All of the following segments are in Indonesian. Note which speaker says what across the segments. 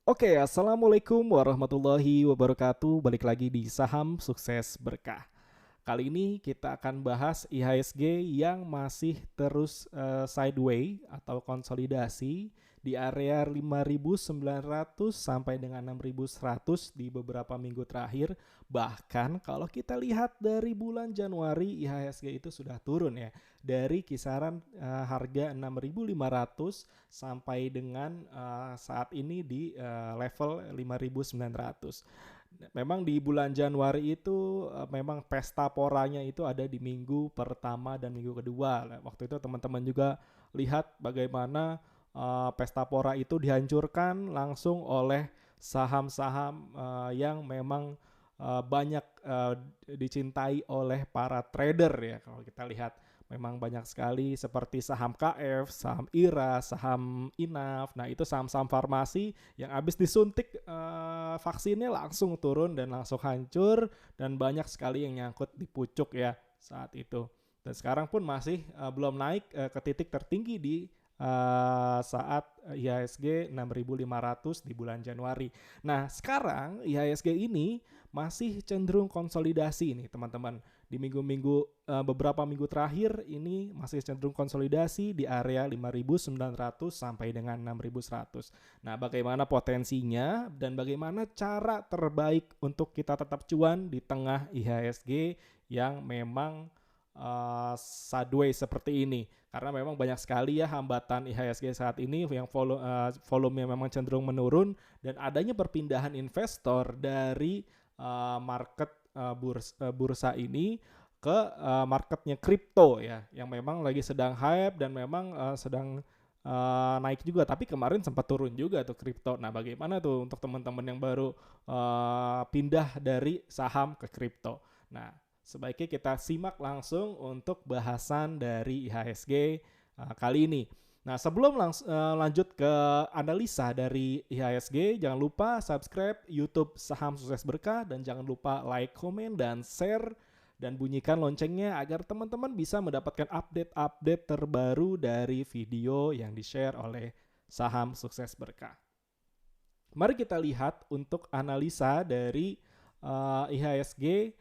Speaker 1: Oke, assalamualaikum warahmatullahi wabarakatuh. Balik lagi di Saham Sukses Berkah. Kali ini kita akan bahas IHSG yang masih terus sideway atau konsolidasi di area 5.900 sampai dengan 6.100 di beberapa minggu terakhir. Bahkan kalau kita lihat dari bulan Januari, IHSG itu sudah turun ya, dari kisaran harga 6.500 sampai dengan saat ini di level 5.900. Memang di bulan Januari itu memang pesta poranya itu ada di minggu pertama dan minggu kedua. Waktu itu teman-teman juga lihat bagaimana pesta pora itu dihancurkan langsung oleh saham-saham yang memang banyak dicintai oleh para trader ya. Kalau kita lihat memang banyak sekali seperti saham KF, saham IRA, saham INAF. Nah, itu saham-saham farmasi yang habis disuntik vaksinnya langsung turun dan langsung hancur, dan banyak sekali yang nyangkut di pucuk ya saat itu. Dan sekarang pun masih belum naik ke titik tertinggi di saat IHSG 6.500 di bulan Januari. Nah, sekarang IHSG ini masih cenderung konsolidasi nih teman-teman. Di minggu-minggu beberapa minggu terakhir ini masih cenderung konsolidasi di area 5.900 sampai dengan 6.100. Nah, bagaimana potensinya dan bagaimana cara terbaik untuk kita tetap cuan di tengah IHSG yang memang sideways seperti ini? Karena memang banyak sekali ya hambatan IHSG saat ini yang volume memang cenderung menurun, dan adanya perpindahan investor dari market bursa ini ke marketnya kripto ya, yang memang lagi sedang hype dan memang sedang naik juga, tapi kemarin sempat turun juga tuh kripto. Nah, bagaimana tuh untuk teman-teman yang baru pindah dari saham ke kripto? Nah, sebaiknya kita simak langsung untuk bahasan dari IHSG kali ini. Nah, sebelum lanjut ke analisa dari IHSG, jangan lupa subscribe YouTube Saham Sukses Berkah, dan jangan lupa like, komen, dan share, dan bunyikan loncengnya agar teman-teman bisa mendapatkan update-update terbaru dari video yang di-share oleh Saham Sukses Berkah. Mari kita lihat untuk analisa dari IHSG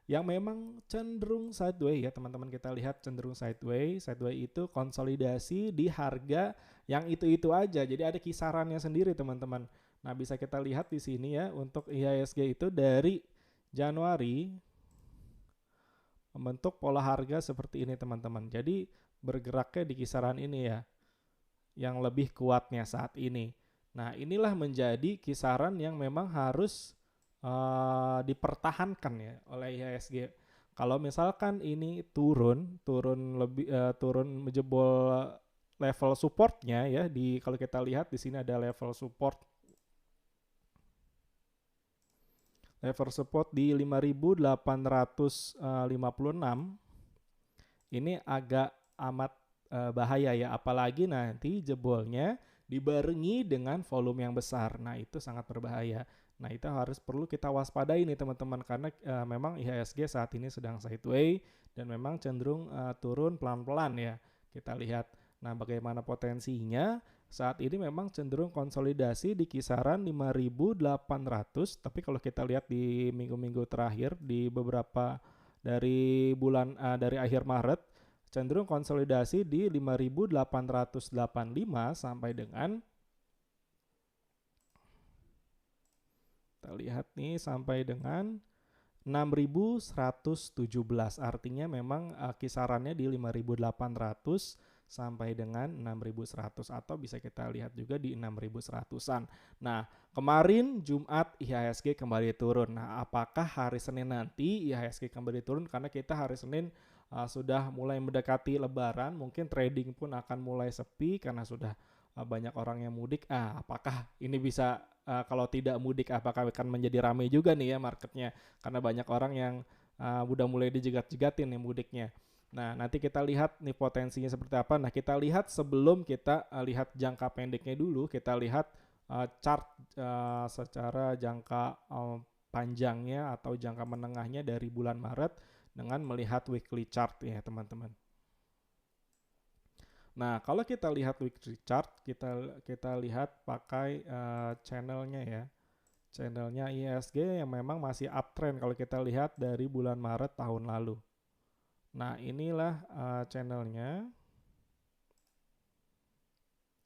Speaker 1: yang memang cenderung sideways ya teman-teman. Kita lihat cenderung sideways. Sideways itu konsolidasi di harga yang itu-itu aja. Jadi ada kisarannya sendiri teman-teman. Nah, bisa kita lihat di sini ya untuk IHSG itu dari Januari membentuk pola harga seperti ini teman-teman. Jadi bergeraknya di kisaran ini ya, yang lebih kuatnya saat ini. Nah, inilah menjadi kisaran yang memang harus dipertahankan ya oleh IHSG. Kalau misalkan ini turun menjebol level supportnya ya, di kalau kita lihat di sini ada level support di 5.856. Ini agak amat bahaya ya, apalagi nanti jebolnya dibarengi dengan volume yang besar. Nah, itu sangat berbahaya. Nah, itu harus perlu kita waspadai nih teman-teman, karena memang IHSG saat ini sedang sideways dan memang cenderung turun pelan-pelan ya. Kita lihat. Nah, bagaimana potensinya? Saat ini memang cenderung konsolidasi di kisaran 5.800, tapi kalau kita lihat di minggu-minggu terakhir di beberapa dari akhir Maret cenderung konsolidasi di 5.885 sampai dengan, kita lihat nih, sampai dengan 6.117. Artinya memang kisarannya di 5.800 sampai dengan 6.100, atau bisa kita lihat juga di 6.100-an. Nah, kemarin Jumat IHSG kembali turun. Nah, apakah hari Senin nanti IHSG kembali turun? Karena kita hari Senin sudah mulai mendekati Lebaran, mungkin trading pun akan mulai sepi karena sudah banyak orang yang mudik. Apakah ini bisa, kalau tidak mudik, apakah akan menjadi ramai juga nih ya marketnya? Karena banyak orang yang udah mulai dijegat-jegatin nih mudiknya. Nah, nanti kita lihat nih potensinya seperti apa. Nah, kita lihat sebelum kita lihat jangka pendeknya dulu, kita lihat chart secara jangka panjangnya atau jangka menengahnya dari bulan Maret dengan melihat weekly chart ya teman-teman. Nah, kalau kita lihat weekly chart, kita lihat pakai channelnya ya. Channelnya IHSG yang memang masih uptrend kalau kita lihat dari bulan Maret tahun lalu. Nah, inilah channelnya.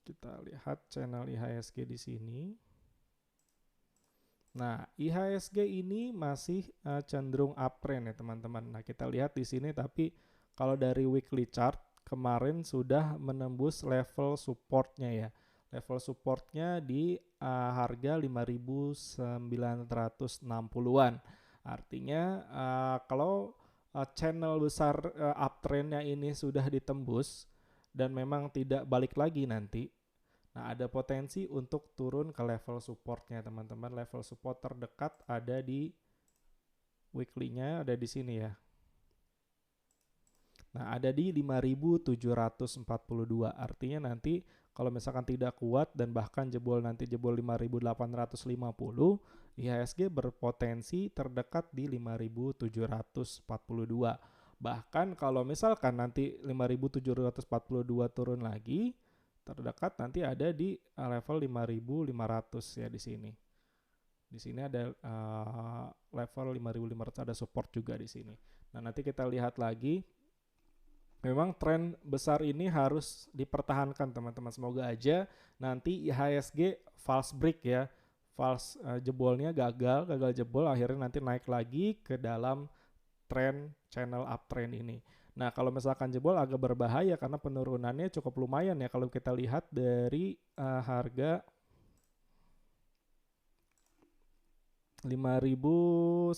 Speaker 1: Kita lihat channel IHSG di sini. Nah, IHSG ini masih cenderung uptrend ya teman-teman. Nah, kita lihat di sini tapi kalau dari weekly chart kemarin sudah menembus level supportnya ya. Level supportnya di harga 5.960-an. Artinya kalau channel besar uptrendnya ini sudah ditembus dan memang tidak balik lagi nanti, nah, ada potensi untuk turun ke level supportnya teman-teman. Level support terdekat ada di weekly-nya, ada di sini ya. Nah, ada di 5.742. Artinya nanti kalau misalkan tidak kuat dan bahkan jebol 5.850, IHSG berpotensi terdekat di 5.742. Bahkan kalau misalkan nanti 5.742 turun lagi, terdekat nanti ada di level 5.500 ya di sini. Di sini ada level 5.500, ada support juga di sini. Nah, nanti kita lihat lagi. Memang tren besar ini harus dipertahankan teman-teman. Semoga aja nanti IHSG false break ya. False jebolnya gagal jebol, akhirnya nanti naik lagi ke dalam tren channel uptrend ini. Nah, kalau misalkan jebol agak berbahaya karena penurunannya cukup lumayan ya kalau kita lihat dari harga 5.900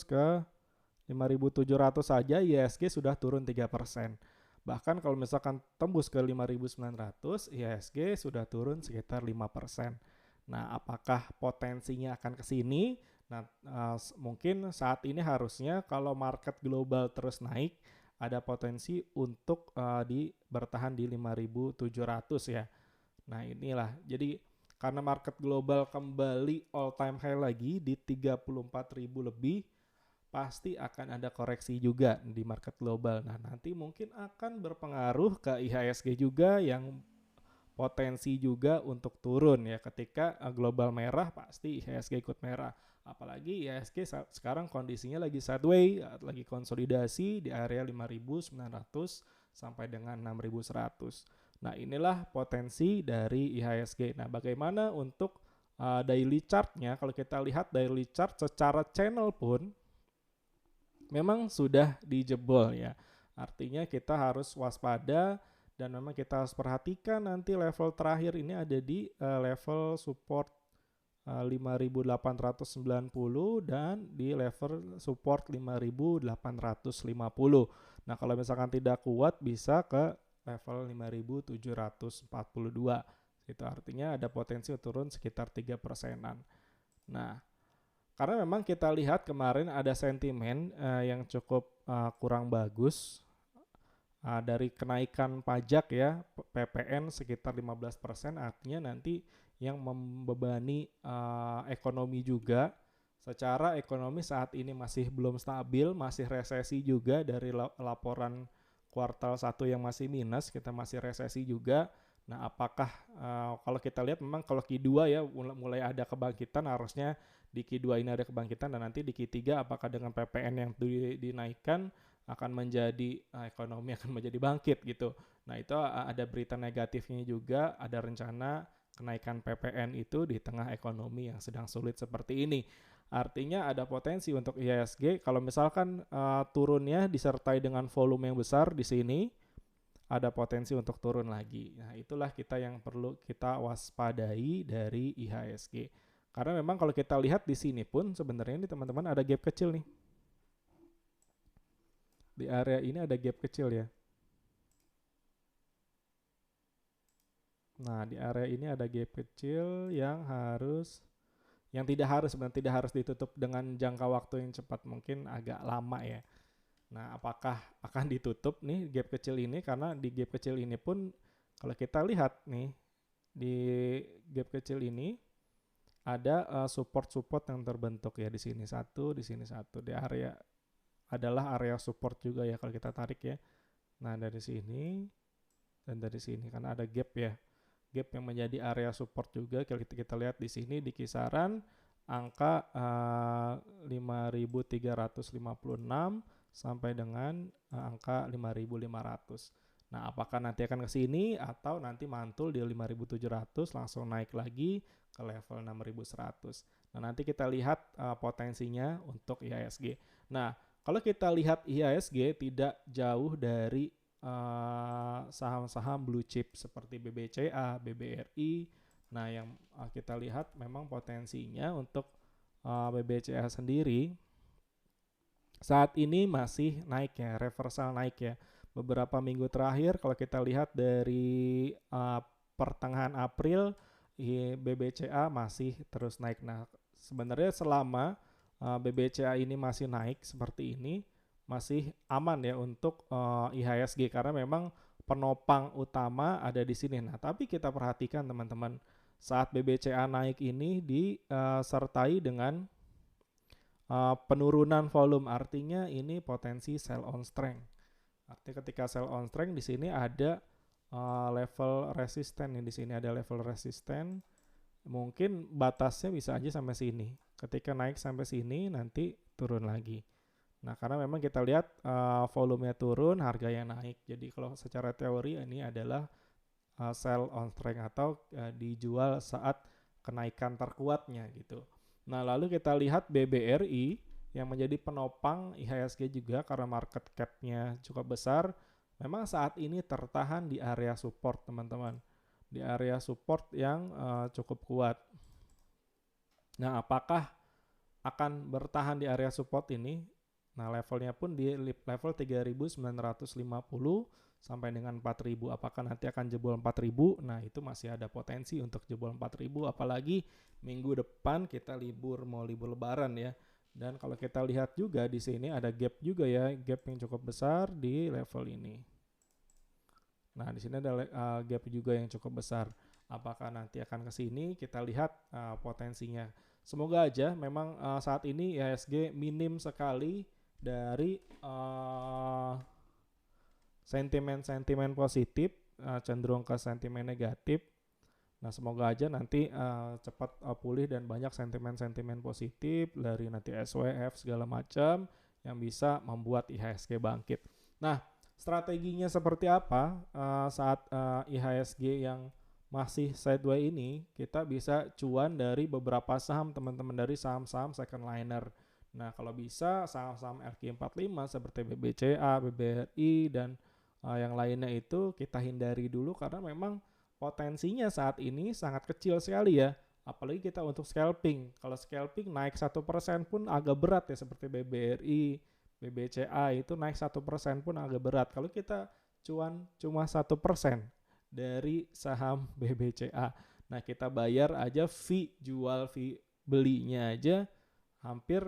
Speaker 1: ke 5.700 saja IHSG sudah turun 3%. Bahkan kalau misalkan tembus ke 5.900, IHSG sudah turun sekitar 5%. Nah, apakah potensinya akan ke sini? Nah, mungkin saat ini harusnya kalau market global terus naik, ada potensi untuk bertahan di 5.700 ya. Nah, inilah. Jadi karena market global kembali all time high lagi di 34.000 lebih, pasti akan ada koreksi juga di market global. Nah, nanti mungkin akan berpengaruh ke IHSG juga yang potensi juga untuk turun ya. Ketika global merah pasti IHSG ikut merah. Apalagi IHSG sekarang kondisinya lagi sideways, lagi konsolidasi di area 5.900 sampai dengan 6.100. Nah, inilah potensi dari IHSG. Nah, bagaimana untuk daily chartnya? Kalau kita lihat daily chart secara channel pun memang sudah dijebol ya. Artinya kita harus waspada dan memang kita harus perhatikan nanti level terakhir ini ada di level support 5.890 dan di level support 5.850. Nah, kalau misalkan tidak kuat bisa ke level 5.742. Itu artinya ada potensi turun sekitar 3%-an. Nah, karena memang kita lihat kemarin ada sentimen yang cukup kurang bagus dari kenaikan pajak ya, PPN sekitar 15%, artinya nanti yang membebani ekonomi juga. Secara ekonomi saat ini masih belum stabil, masih resesi juga dari laporan kuartal 1 yang masih minus, kita masih resesi juga. Nah, apakah kalau kita lihat memang kalau Q2 ya mulai ada kebangkitan, harusnya di Q2 ini ada kebangkitan, dan nanti di Q3 apakah dengan PPN yang dinaikkan akan menjadi ekonomi akan menjadi bangkit gitu. Nah, itu ada berita negatifnya juga, ada rencana kenaikan PPN itu di tengah ekonomi yang sedang sulit seperti ini. Artinya ada potensi untuk IHSG kalau misalkan turunnya disertai dengan volume yang besar di sini, ada potensi untuk turun lagi. Nah, itulah kita yang perlu kita waspadai dari IHSG. Karena memang kalau kita lihat di sini pun sebenarnya ini teman-teman ada gap kecil nih. Di area ini ada gap kecil ya. Nah, di area ini ada gap kecil yang sebenarnya tidak harus ditutup dengan jangka waktu yang cepat, mungkin agak lama ya. Nah, apakah akan ditutup nih gap kecil ini? Karena di gap kecil ini pun kalau kita lihat nih di gap kecil ini ada support-support yang terbentuk ya, di sini satu, di sini satu. Di area adalah area support juga ya kalau kita tarik ya. Nah, dari sini dan dari sini karena ada gap ya. Gap yang menjadi area support juga. Kalau kita lihat di sini di kisaran angka 5.356 sampai dengan angka 5.500. Nah, apakah nanti akan ke sini atau nanti mantul di 5.700 langsung naik lagi ke level 6.100. Nah, nanti kita lihat potensinya untuk IHSG. Nah, kalau kita lihat IHSG tidak jauh dari saham-saham blue chip seperti BBCA, BBRI. Nah, yang kita lihat memang potensinya untuk BBCA sendiri saat ini masih naik ya, reversal naik ya. Beberapa minggu terakhir kalau kita lihat dari pertengahan April, BBCA masih terus naik. Nah, sebenarnya selama BBCA ini masih naik seperti ini, masih aman ya untuk IHSG karena memang penopang utama ada di sini. Nah, tapi kita perhatikan teman-teman, saat BBCA naik ini disertai dengan penurunan volume, artinya ini potensi sell on strength. Artinya ketika sell on strength di sini ada level resisten, di sini ada level resisten. Mungkin batasnya bisa aja sampai sini. Ketika naik sampai sini nanti turun lagi. Nah, karena memang kita lihat volumenya turun, harganya naik. Jadi kalau secara teori ini adalah sell on strength atau dijual saat kenaikan terkuatnya gitu. Nah, lalu kita lihat BBRI yang menjadi penopang IHSG juga karena market cap-nya cukup besar. Memang saat ini tertahan di area support, teman-teman. Di area support yang cukup kuat. Nah, apakah akan bertahan di area support ini? Nah, levelnya pun di level 3.950 sampai dengan 4.000. Apakah nanti akan jebol 4.000? Nah, itu masih ada potensi untuk jebol 4.000. Apalagi minggu depan kita mau libur lebaran ya. Dan kalau kita lihat juga di sini ada gap juga ya, gap yang cukup besar di level ini. Nah, di sini ada gap juga yang cukup besar. Apakah nanti akan ke sini? Kita lihat potensinya. Semoga aja memang saat ini IHSG minim sekali dari sentimen positif, cenderung ke sentimen negatif. Nah, semoga aja nanti cepat pulih dan banyak sentimen-sentimen positif dari nanti SWF segala macam yang bisa membuat IHSG bangkit. Nah, strateginya seperti apa saat IHSG yang masih sideways ini? Kita bisa cuan dari beberapa saham, teman-teman, dari saham-saham second liner. Nah, kalau bisa saham-saham LQ45 seperti BBCA, BBRI, dan yang lainnya itu kita hindari dulu karena memang potensinya saat ini sangat kecil sekali ya. Apalagi kita untuk scalping. Kalau scalping naik 1% pun agak berat ya, seperti BBRI, BBCA itu naik 1% pun agak berat. Kalau kita cuan cuma 1% dari saham BBCA. Nah, kita bayar aja fee jual, fee belinya aja hampir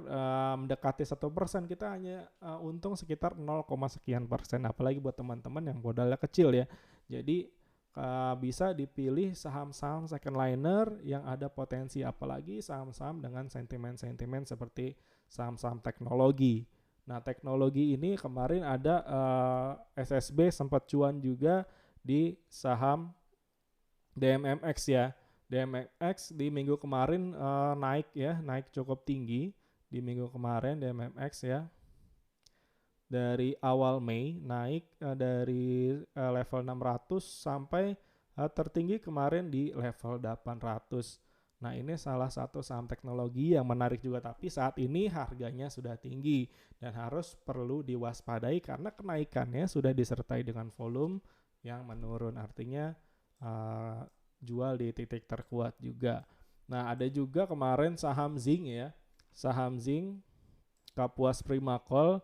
Speaker 1: mendekati 1%, kita hanya untung sekitar 0, sekian persen. Apalagi buat teman-teman yang modalnya kecil ya. Jadi bisa dipilih saham-saham second liner yang ada potensi, apalagi saham-saham dengan sentimen-sentimen seperti saham-saham teknologi. Nah, teknologi ini kemarin ada SSB sempat cuan juga di saham DMMX ya. DMMX di minggu kemarin naik cukup tinggi di minggu kemarin DMMX ya. Dari awal Mei naik dari level 600 sampai tertinggi kemarin di level 800. Nah, ini salah satu saham teknologi yang menarik juga, tapi saat ini harganya sudah tinggi dan harus perlu diwaspadai karena kenaikannya sudah disertai dengan volume yang menurun. Artinya jual di titik terkuat juga. Nah, ada juga kemarin saham zinc ya. Saham zinc Kapuas Primakol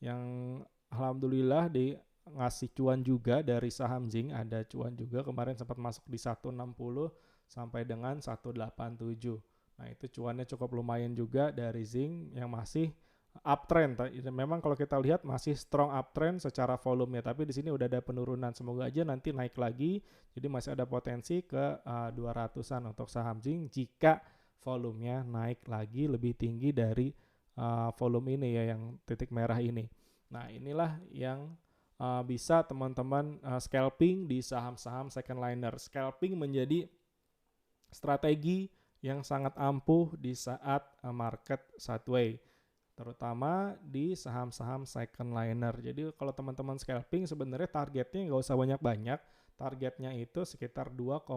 Speaker 1: yang alhamdulillah ngasih cuan juga dari saham zinc, ada cuan juga kemarin sempat masuk di 160 sampai dengan 187. Nah, itu cuannya cukup lumayan juga dari zinc yang masih uptrend. Memang kalau kita lihat masih strong uptrend secara volume ya, tapi di sini udah ada penurunan. Semoga aja nanti naik lagi. Jadi masih ada potensi ke 200-an untuk saham zinc jika volumenya naik lagi lebih tinggi dari volume ini ya, yang titik merah ini. Nah, inilah yang bisa teman-teman scalping di saham-saham second liner. Scalping menjadi strategi yang sangat ampuh di saat market sideways, terutama di saham-saham second liner. Jadi kalau teman-teman scalping sebenarnya targetnya nggak usah banyak-banyak. Targetnya itu sekitar 2,5%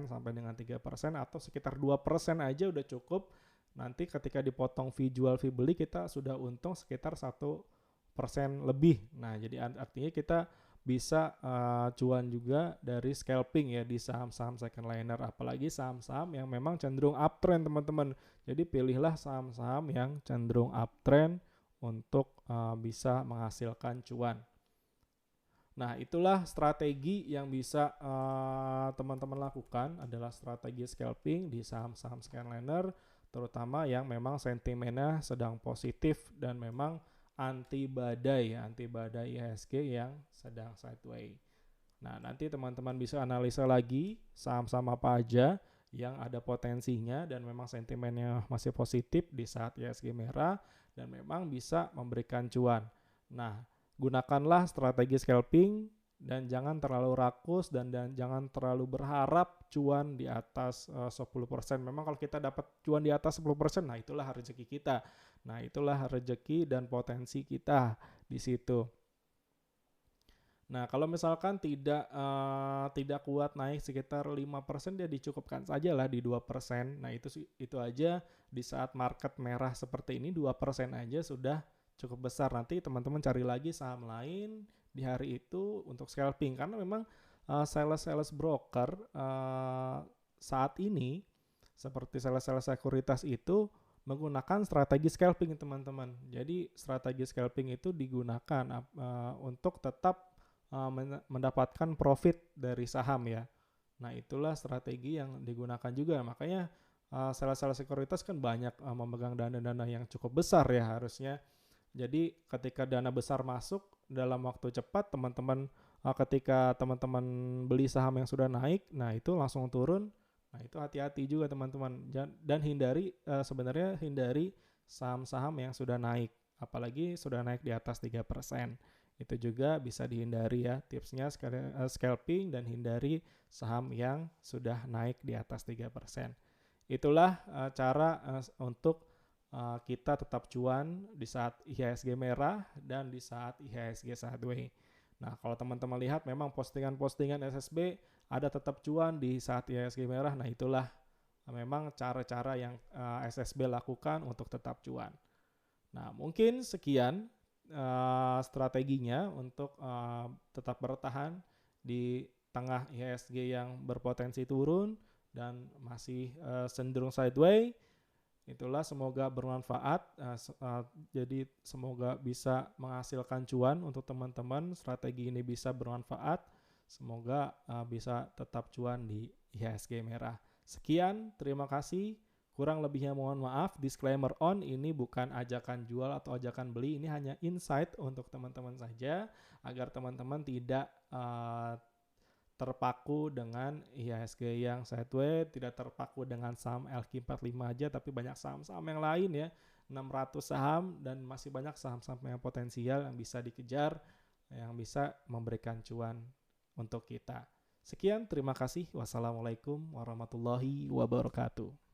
Speaker 1: sampai dengan 3% atau sekitar 2% aja udah cukup. Nanti ketika dipotong fee jual fee beli kita sudah untung sekitar 1% lebih. Nah, jadi artinya kita bisa cuan juga dari scalping ya di saham-saham second liner, apalagi saham-saham yang memang cenderung uptrend teman-teman. Jadi pilihlah saham-saham yang cenderung uptrend untuk bisa menghasilkan cuan. Nah, itulah strategi yang bisa teman-teman lakukan, adalah strategi scalping di saham-saham second liner, terutama yang memang sentimennya sedang positif dan memang anti badai IHSG yang sedang sideways. Nah, nanti teman-teman bisa analisa lagi saham-saham apa aja yang ada potensinya dan memang sentimennya masih positif di saat IHSG merah dan memang bisa memberikan cuan. Nah, gunakanlah strategi scalping dan jangan terlalu rakus dan jangan terlalu berharap cuan di atas 10%. Memang kalau kita dapat cuan di atas 10%, nah itulah rezeki kita. Nah, itulah rezeki dan potensi kita di situ. Nah, kalau misalkan tidak kuat naik sekitar 5%, dia dicukupkan saja lah di 2%. Nah, itu aja di saat market merah seperti ini 2% aja sudah cukup besar. Nanti teman-teman cari lagi saham lain di hari itu untuk scalping, karena memang sales broker saat ini seperti sales sekuritas itu menggunakan strategi scalping teman-teman. Jadi strategi scalping itu digunakan untuk tetap mendapatkan profit dari saham ya. Nah, itulah strategi yang digunakan juga. Makanya sales sekuritas kan banyak memegang dana-dana yang cukup besar ya harusnya. Jadi ketika dana besar masuk dalam waktu cepat, teman-teman ketika teman-teman beli saham yang sudah naik, nah itu langsung turun. Nah, itu hati-hati juga teman-teman, dan sebenarnya hindari saham-saham yang sudah naik, apalagi sudah naik di atas 3%. Itu juga bisa dihindari ya, tipsnya scalping dan hindari saham yang sudah naik di atas 3%. Itulah cara untuk kita tetap cuan di saat IHSG merah dan di saat IHSG sideways. Nah, kalau teman-teman lihat memang postingan-postingan SSB ada tetap cuan di saat IHSG merah. Nah, itulah memang cara-cara yang SSB lakukan untuk tetap cuan. Nah, mungkin sekian strateginya untuk tetap bertahan di tengah IHSG yang berpotensi turun dan masih cenderung sideways. Itulah, semoga bermanfaat. Jadi semoga bisa menghasilkan cuan untuk teman-teman. Strategi ini bisa bermanfaat. Semoga bisa tetap cuan di IHSG merah. Sekian, terima kasih. Kurang lebihnya mohon maaf. Disclaimer on, ini bukan ajakan jual atau ajakan beli. Ini hanya insight untuk teman-teman saja, agar teman-teman tidak terpaku dengan IHSG yang sideways, tidak terpaku dengan saham LQ45 aja, tapi banyak saham-saham yang lain ya, 600 saham, dan masih banyak saham-saham yang potensial yang bisa dikejar, yang bisa memberikan cuan untuk kita. Sekian, terima kasih. Wassalamualaikum warahmatullahi wabarakatuh.